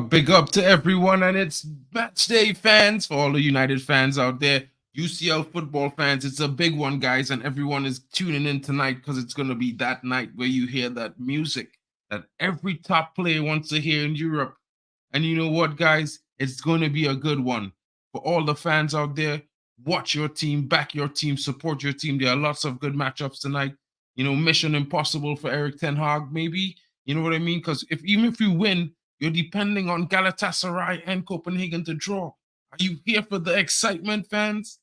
Big up to everyone, and it's match day fans, for all the United fans out there, UCL football fans. It's a big one, guys, and everyone is tuning in tonight because it's going to be that night where you hear that music that every top player wants to hear in Europe. And you know what, guys? It's going to be a good one. For all the fans out there, watch your team, back your team, support your team. There are lots of good matchups tonight. You know, mission impossible for Eric Ten Hag, maybe. You know what I mean? Because even if you win, you're depending on Galatasaray and Copenhagen to draw. Are you here for the excitement, fans?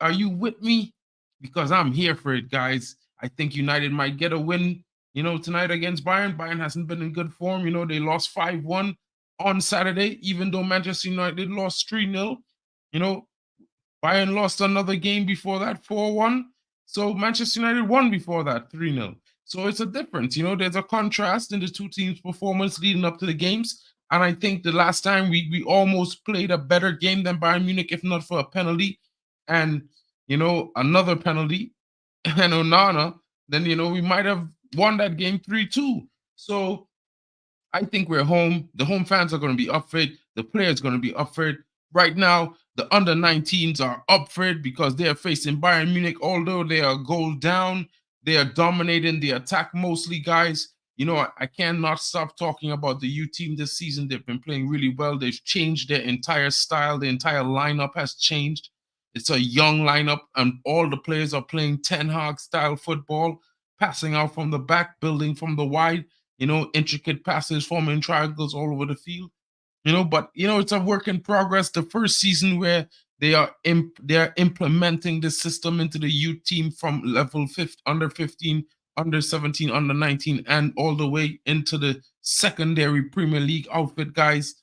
Are you with me? Because I'm here for it, guys. I think United might get a win, you know, tonight against Bayern. Bayern hasn't been in good form. You know, they lost 5-1 on Saturday, even though Manchester United lost 3-0. You know, Bayern lost another game before that, 4-1. So Manchester United won before that, 3-0. So it's a difference. You know, there's a contrast in the two teams' performance leading up to the games. And I think the last time we almost played a better game than Bayern Munich, if not for a penalty and, you know, another penalty and Onana, then, you know, we might have won that game 3-2. So I think we're home. The home fans are going to be up for it. The players are going to be up for it. Right now, the under-19s are up for it because they are facing Bayern Munich. Although they are a goal down, they are dominating the attack mostly, guys. You know, I cannot stop talking about the U team this season. They've been playing really well. They've changed their entire style. The entire lineup has changed. It's a young lineup, and all the players are playing Ten Hag-style football, passing out from the back, building from the wide, you know, intricate passes, forming triangles all over the field. You know, but, you know, it's a work in progress. The first season where they are implementing the system into the youth team from level under 15, under 17, under 19, and all the way into the secondary Premier League outfit, guys.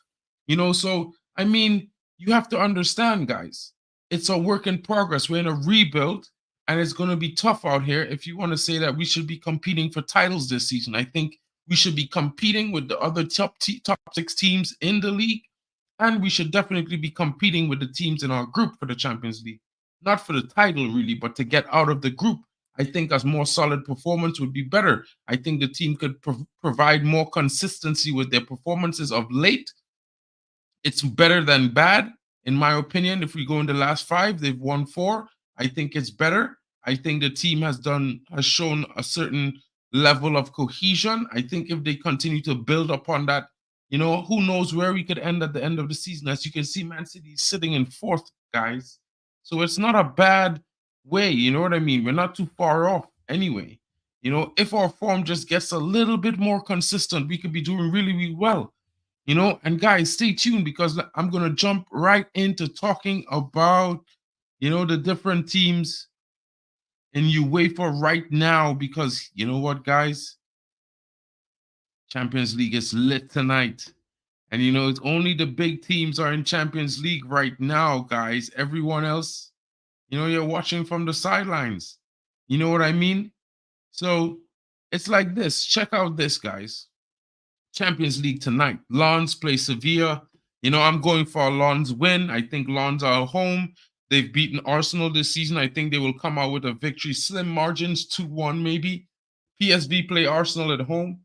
You know, so, I mean, you have to understand, guys, it's a work in progress. We're in a rebuild, and it's going to be tough out here if you want to say that we should be competing for titles this season. I think we should be competing with the other top 6 teams in the league, and we should definitely be competing with the teams in our group for the Champions League. Not for the title, really, but to get out of the group. I think a more solid performance would be better. I think the team could provide more consistency with their performances of late. It's better than bad, in my opinion. If we go in the last 5, they've won 4. I think it's better. I think the team has shown a certain level of cohesion. I think if they continue to build upon that, you know, who knows where we could end at the end of the season. As you can see, Man City is sitting in 4th, guys. So it's not a bad way, you know what I mean? We're not too far off anyway. You know, if our form just gets a little bit more consistent, we could be doing really, really well. You know, and guys, stay tuned because I'm going to jump right into talking about, you know, the different teams in UEFA right now because, you know what, guys? Champions League is lit tonight. And, you know, it's only the big teams are in Champions League right now, guys. Everyone else, you know, you're watching from the sidelines. You know what I mean? So it's like this. Check out this, guys. Champions League tonight. Lens play Sevilla. You know, I'm going for a Lens win. I think Lens are home. They've beaten Arsenal this season. I think they will come out with a victory. Slim margins, 2-1 maybe. PSV play Arsenal at home.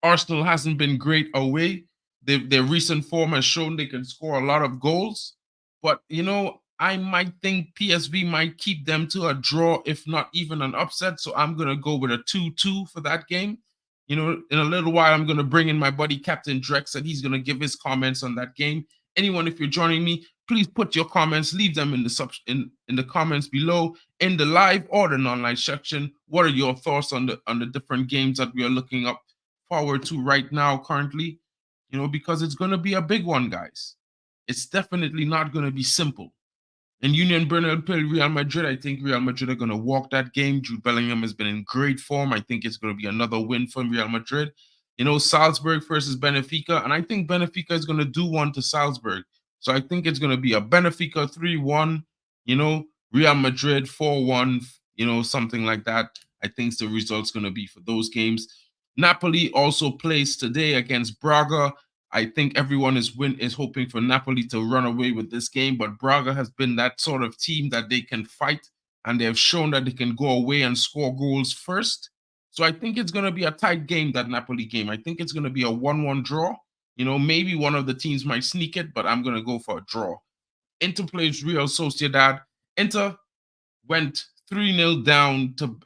Arsenal hasn't been great away. Their recent form has shown they can score a lot of goals. But, you know, I might think PSV might keep them to a draw, if not even an upset. So I'm going to go with a 2-2 for that game. You know, in a little while, I'm going to bring in my buddy, Captain Drex, and he's going to give his comments on that game. Anyone, if you're joining me, please put your comments, leave them in the comments below, in the live or the non-live section. What are your thoughts on the different games that we are looking up forward to right now currently? You know, because it's going to be a big one, guys. It's definitely not going to be simple. And Union Berlin play Real Madrid. I think Real Madrid are going to walk that game. Jude Bellingham has been in great form. I think it's going to be another win for Real Madrid. Salzburg versus Benfica, and I think Benfica is going to do one to Salzburg. So I think it's going to be a Benfica 3-1, Real Madrid 4-1, something like that. I think the result's going to be for those games. Napoli also plays today against Braga. I think everyone is hoping for Napoli to run away with this game, but Braga has been that sort of team that they can fight, and they have shown that they can go away and score goals first. So I think it's going to be a tight game, that Napoli game. I think it's going to be a 1-1 draw. Maybe one of the teams might sneak it, but I'm going to go for a draw. Inter plays Real Sociedad. Inter went 3-0 down to,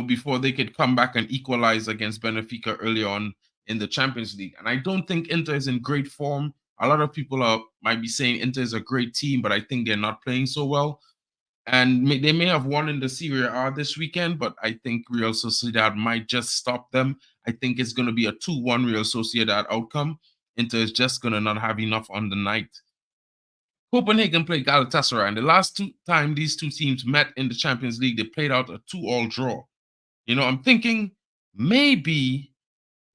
before they could come back and equalize against Benfica early on in the Champions League. And I don't think Inter is in great form. A lot of people might be saying Inter is a great team, but I think they're not playing so well. And they may have won in the Serie A this weekend, but I think Real Sociedad might just stop them. I think it's going to be a 2-1 Real Sociedad outcome. Inter is just going to not have enough on the night. Copenhagen played Galatasaray, and the last time these two teams met in the Champions League, they played out a 2-2 draw. I'm thinking maybe,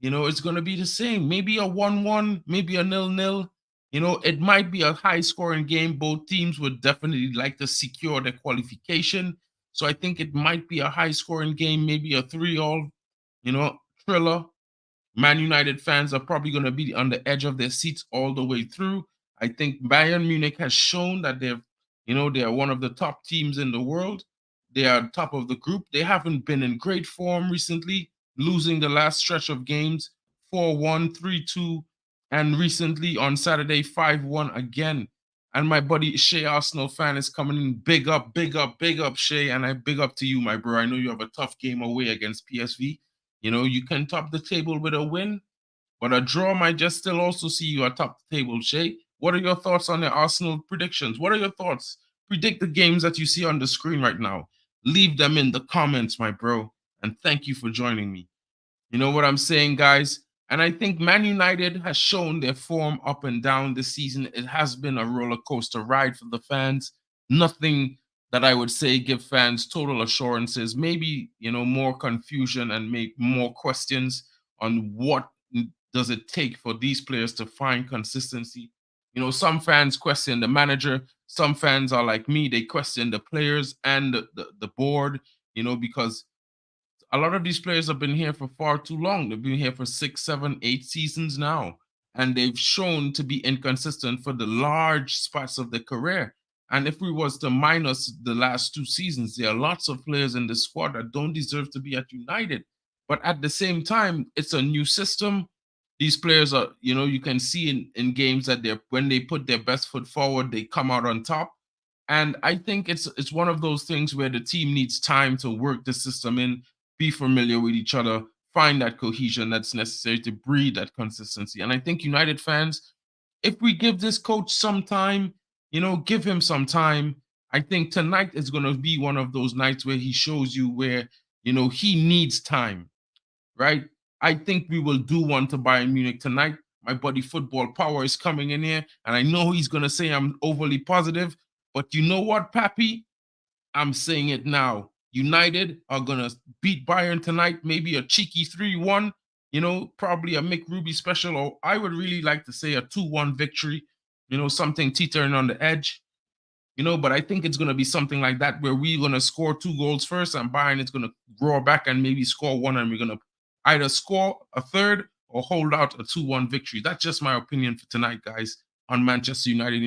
it's going to be the same. Maybe a 1-1, maybe a 0-0. It might be a high-scoring game. Both teams would definitely like to secure their qualification. So I think it might be a high-scoring game, maybe a 3-3, thriller. Man United fans are probably going to be on the edge of their seats all the way through. I think Bayern Munich has shown that they are one of the top teams in the world. They are top of the group. They haven't been in great form recently, losing the last stretch of games 4-1, 3-2, and recently on Saturday 5-1 again. And my buddy Shay, Arsenal fan, is coming in. Big up, big up, big up, Shay. And I big up to you, my bro. I know you have a tough game away against PSV. You can top the table with a win, but a draw might just still also see you atop the table, Shay. What are your thoughts on the Arsenal predictions? What are your thoughts? Predict the games that you see on the screen right now. Leave them in the comments, my bro. And thank you for joining me. You know what I'm saying, guys? And I think Man United has shown their form up and down this season. It has been a roller coaster ride for the fans. Nothing that I would say give fans total assurances. Maybe, more confusion and make more questions on what does it take for these players to find consistency. Some fans question the manager. Some fans are like me. They question the players and the board, because a lot of these players have been here for far too long. They've been here for 6, 7, 8 seasons now, and they've shown to be inconsistent for the large spots of their career. And if we was to minus the last 2 seasons, there are lots of players in the squad that don't deserve to be at United. But at the same time, it's a new system. These players are, you can see in games that when they put their best foot forward, they come out on top. And I think it's one of those things where the team needs time to work the system in, be familiar with each other, find that cohesion that's necessary to breed that consistency. And I think United fans, if we give this coach some time, give him some time, I think tonight is going to be one of those nights where he shows you where, he needs time, right? I think we will do one to Bayern Munich tonight. My buddy Football Power is coming in here, and I know he's going to say I'm overly positive, but you know what, Pappy? I'm saying it now. United are going to beat Bayern tonight, maybe a cheeky 3-1, probably a Mick Ruby special, or I would really like to say a 2-1 victory, something teetering on the edge, but I think it's going to be something like that where we're going to score 2 goals first and Bayern is going to roar back and maybe score 1, and we're going to either score a third or hold out a 2-1 victory. That's just my opinion for tonight, guys, on Manchester United.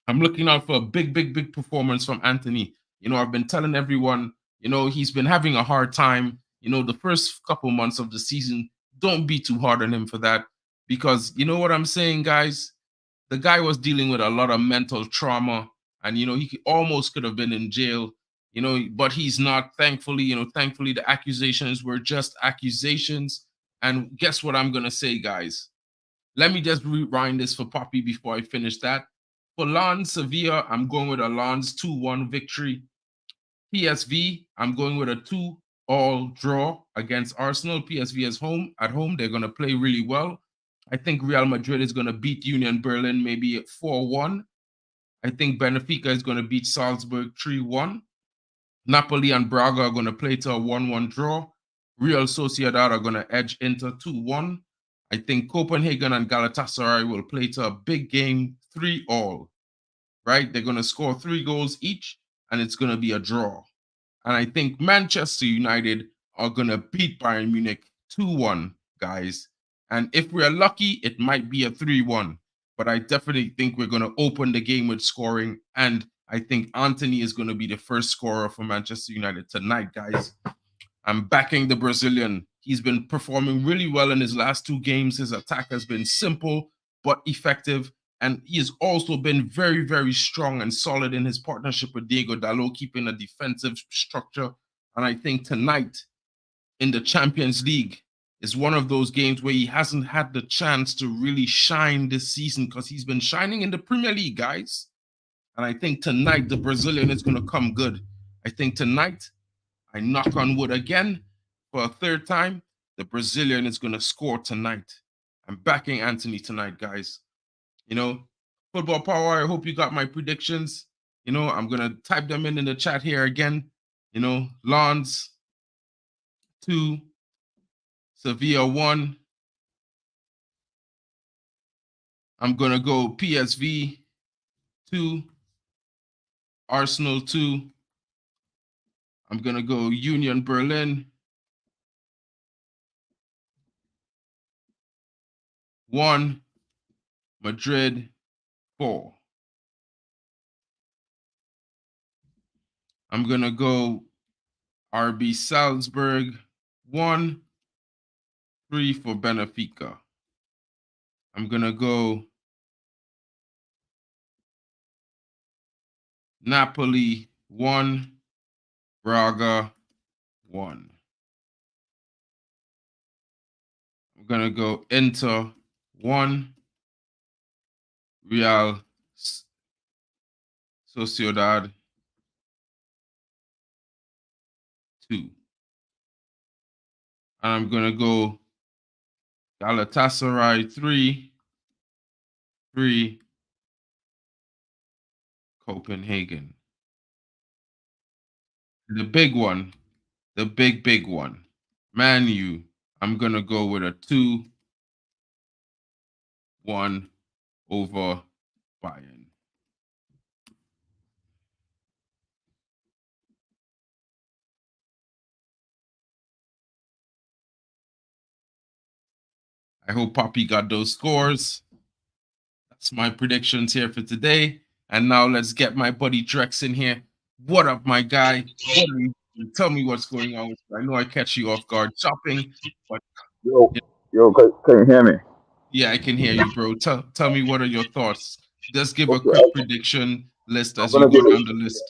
I'm looking out for a big, big, big performance from Anthony. I've been telling everyone, he's been having a hard time. The first couple months of the season, don't be too hard on him for that, because you know what I'm saying, guys? The guy was dealing with a lot of mental trauma, and he almost could have been in jail, but he's not. Thankfully, thankfully the accusations were just accusations. And guess what I'm gonna say, guys? Let me just rewind this for Poppy before I finish that. For Lens Sevilla, I'm going with a Lens 2-1 victory. PSV, I'm going with a 2-2 draw against Arsenal. PSV is at home. They're going to play really well. I think Real Madrid is going to beat Union Berlin maybe 4-1. I think Benfica is going to beat Salzburg 3-1. Napoli and Braga are going to play to a 1-1 draw. Real Sociedad are going to edge into 2-1. I think Copenhagen and Galatasaray will play to a big game, 3-all, right? They're going to score 3 goals each, and it's going to be a draw. And I think Manchester United are going to beat Bayern Munich 2-1, guys. And if we're lucky, it might be a 3-1. But I definitely think we're going to open the game with scoring. And I think Anthony is going to be the first scorer for Manchester United tonight, guys. I'm backing the Brazilian. He's been performing really well in his last 2 games. His attack has been simple but effective. And he has also been very, very strong and solid in his partnership with Diego Dalot, keeping a defensive structure. And I think tonight in the Champions League is one of those games where he hasn't had the chance to really shine this season, because he's been shining in the Premier League, guys. And I think tonight the Brazilian is going to come good. I think tonight, I knock on wood again for a 3rd time, the Brazilian is going to score tonight. I'm backing Anthony tonight, guys. You know, Football Power, I hope you got my predictions. You know, I'm going to type them in the chat here again. You know, Lons 2, Sevilla 1. I'm going to go PSV 2, Arsenal 2. I'm going to go Union Berlin 1, Madrid 4. I'm going to go RB Salzburg 1, 3 for Benfica. I'm going to go Napoli 1, Braga 1. I'm going to go Inter 1, Real Sociedad 2. And I'm going to go Galatasaray 3, Copenhagen. The big one, the big one, Man U, I'm going to go with a 2-1 over Bayern. I hope Poppy got those scores. That's my predictions here for today. And now let's get my buddy Drex in here. What up, my guy? Tell me what's going on. I know I catch you off guard shopping, but Yo, can you hear me? yeah, I can hear you, bro. Tell me, what are your thoughts? Just give a Okay, quick prediction list I'm as you gonna go give down the list.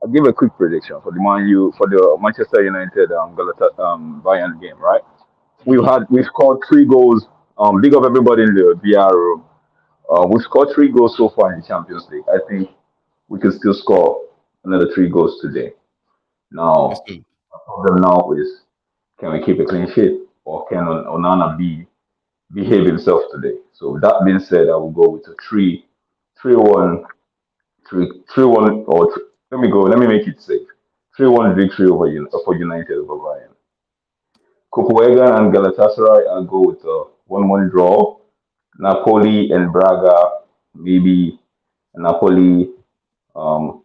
I'll give a quick prediction for the for the Manchester United Bayern game, right? Mhm. We've scored 3 goals. Big up everybody in the VR room. We've scored 3 goals so far in the Champions League. I think we can still score another 3 goals today. Yes, Now, sir. the problem now is, can we keep a clean sheet, or can Onana behave himself today? So with that being said, I will go with a 3-1 3-1 let me go. Let me make it safe. 3-1 victory for United over Bayern. Copenhagen and Galatasaray, I'll go with a 1-1 draw. Napoli and Braga, maybe Napoli. Um,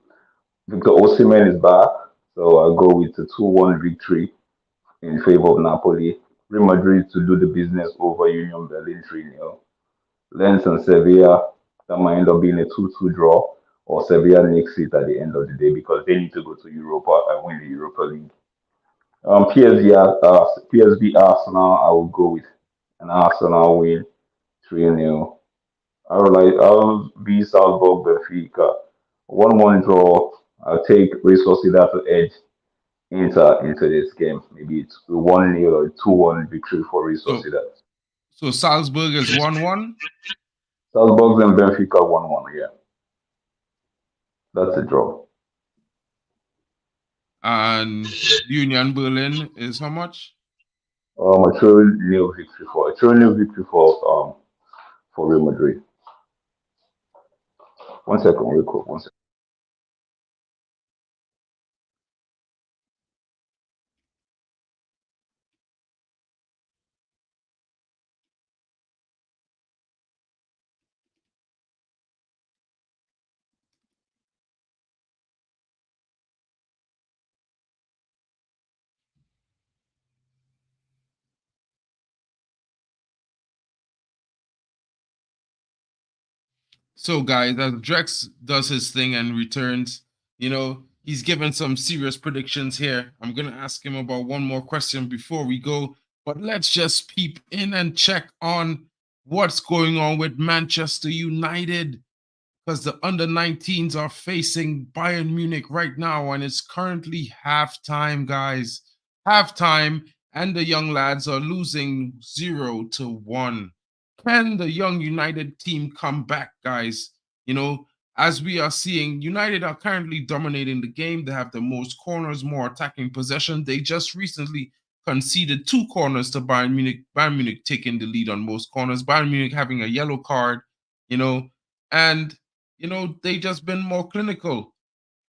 Victor Osimhen is back, so I'll go with a 2-1 victory in favor of Napoli. Real Madrid to do the business over Union Berlin 3-0. Lens and Sevilla, that might end up being a 2-2 draw, or Sevilla makes it at the end of the day because they need to go to Europa and win the Europa League. PSV Arsenal, I will go with an Arsenal win 3-0. I'll be Salzburg Benfica. 1-1 draw. I'll take Real Sociedad to edge into this game. Maybe it's 1-0 or 2-1 victory for Real So Sociedad. so Salzburg is 1-1, Salzburg and Benfica 1-1, yeah. That's a draw. and Union Berlin is how much? A 3-0 victory for Real Madrid. 1 second, real quick. 1 second. So, guys, as Drex does his thing and returns, he's given some serious predictions here. I'm going to ask him about one more question before we go, but let's just peep in and check on what's going on with Manchester United, because the under-19s are facing Bayern Munich right now, and it's currently halftime, guys. Halftime, and the young lads are losing 0-1. Can the young United team come back, guys? As we are seeing, United are currently dominating the game. They have the most corners, more attacking possession. They just recently conceded 2 corners to Bayern Munich. Bayern Munich taking the lead on most corners. Bayern Munich having a yellow card, and they just been more clinical.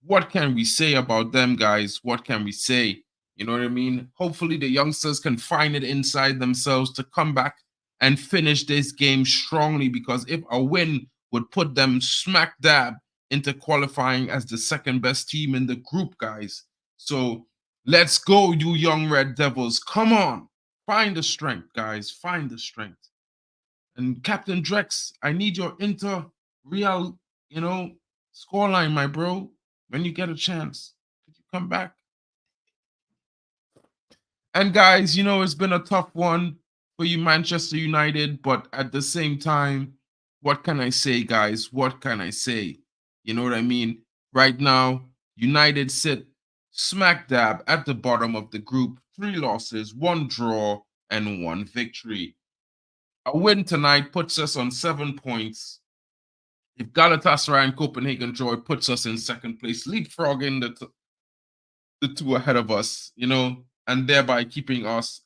What can we say about them, guys? What can we say? You know what I mean? Hopefully the youngsters can find it inside themselves to come back and finish this game strongly, because if a win would put them smack dab into qualifying as the second best team in the group, guys. So let's go, you young Red Devils. Come on. Find the strength, guys. Find the strength. And Captain Drex, I need your Inter Real, scoreline, my bro. When you get a chance, could you come back? And guys, it's been a tough one for you, Manchester United, but at the same time, what can I say, guys? What can I say? You know what I mean? Right now, United sit smack dab at the bottom of the group, 3 losses, 1 draw, and 1 victory. A win tonight puts us on 7 points. If Galatasaray and Copenhagen draw, it puts us in second place, leapfrogging the 2 ahead of us, and thereby keeping us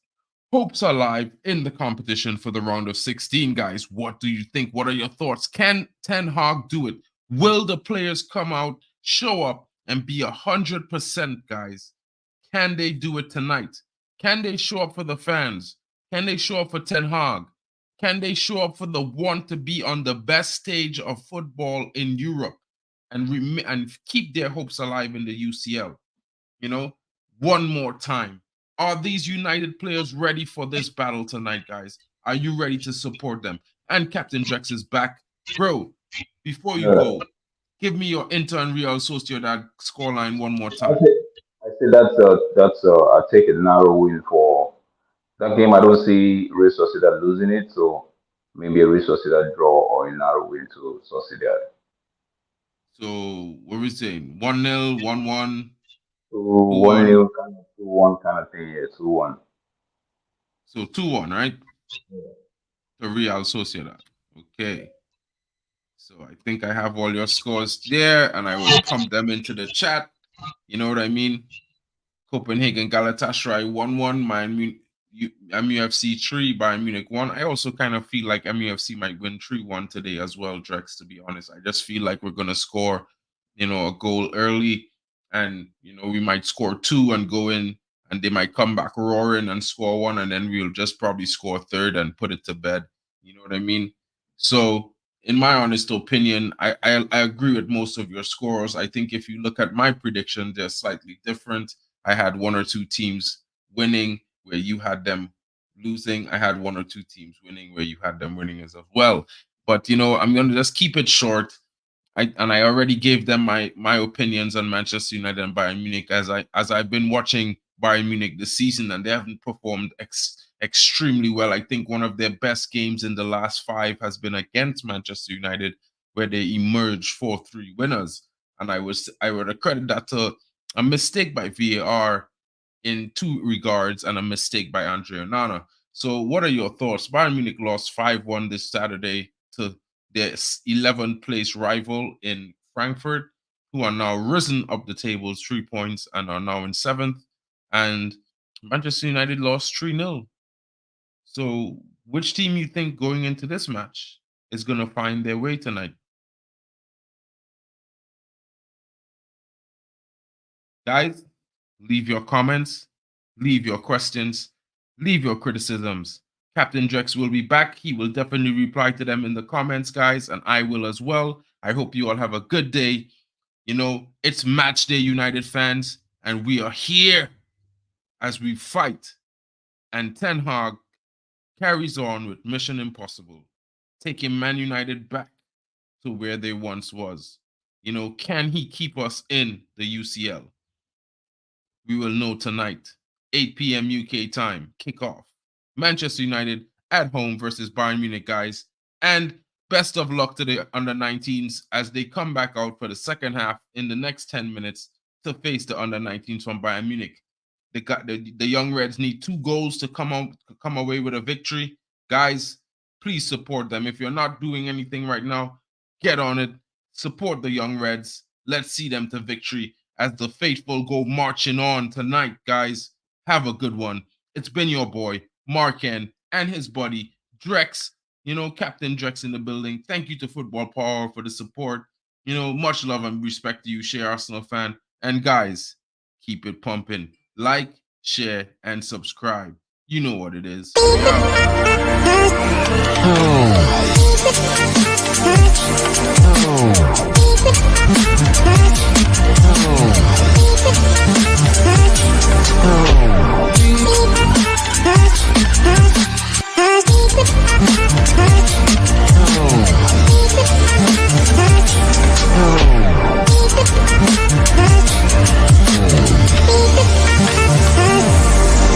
hopes alive in the competition for the round of 16, guys. What do you think? What are your thoughts? Can Ten Hag do it? Will the players come out, show up, and be 100%, guys? Can they do it tonight? Can they show up for the fans? Can they show up for Ten Hag? Can they show up for the want to be on the best stage of football in Europe and keep their hopes alive in the UCL? One more time. Are these United players ready for this battle tonight, guys? Are you ready to support them? And Captain Drex is back. Bro, before you go, give me your Inter and Real Sociedad scoreline one more I time. say, I say that's I take a narrow win for that game. I don't see Real Sociedad losing it, so maybe a Real Sociedad draw or a narrow win to Sociedad. So, what are we saying? 1-0, 1-1, So 1 2-1. 0 kind of 2-1 kind of thing, yeah, 2-1. So 2-1, right? Yeah. To Real Sociedad. Okay. So I think I have all your scores there, and I will pump them into the chat. You know what I mean? Copenhagen Galatasaray 1-1, MUFC 3, Bayern Munich 1. I also kind of feel like MUFC might win 3-1 today as well, Drex, to be honest. I just feel like we're going to score, a goal early, and, we might score 2 and go in, and they might come back roaring and score 1, and then we'll just probably score 3rd and put it to bed. You know what I mean? So, in my honest opinion, I agree with most of your scores. I think if you look at my prediction, they're slightly different. I had 1 or 2 teams winning where you had them losing. I had 1 or 2 teams winning where you had them winning as well. But I'm gonna just keep it short. I already gave them my opinions on Manchester United and Bayern Munich as I've been watching Bayern Munich this season, and they haven't performed extremely well. I think one of their best games in the last 5 has been against Manchester United, where they emerged 4-3 winners. And I would accredit that to a mistake by VAR in 2 regards and a mistake by Andre Onana. So what are your thoughts? Bayern Munich lost 5-1 this Saturday to their 11th place rival in Frankfurt, who are now risen up the tables 3 points and are now in 7th. And Manchester United lost 3-0. So which team you think going into this match is going to find their way tonight? Guys, leave your comments, leave your questions, leave your criticisms. Captain Drex will be back. He will definitely reply to them in the comments, guys, and I will as well. I hope you all have a good day. It's match day, United fans, and we are here as we fight. And Ten Hag carries on with Mission Impossible, taking Man United back to where they once was? You know, can he keep us in the UCL? We will know tonight, 8 p.m. UK time, kickoff. Manchester United at home versus Bayern Munich, guys. And best of luck to the under-19s as they come back out for the second half in the next 10 minutes to face the under-19s from Bayern Munich. The young Reds need 2 goals to come away with a victory. Guys, please support them. If you're not doing anything right now, get on it. Support the young Reds. Let's see them to victory as the faithful go marching on tonight, guys. Have a good one. It's been your boy, Marken, and his buddy, Drex. You know, Captain Drex in the building. Thank you to Football Power for the support. You know, much love and respect to you, Share Arsenal fan. And guys, keep it pumping. Like, share, and subscribe. You know what it is. We out.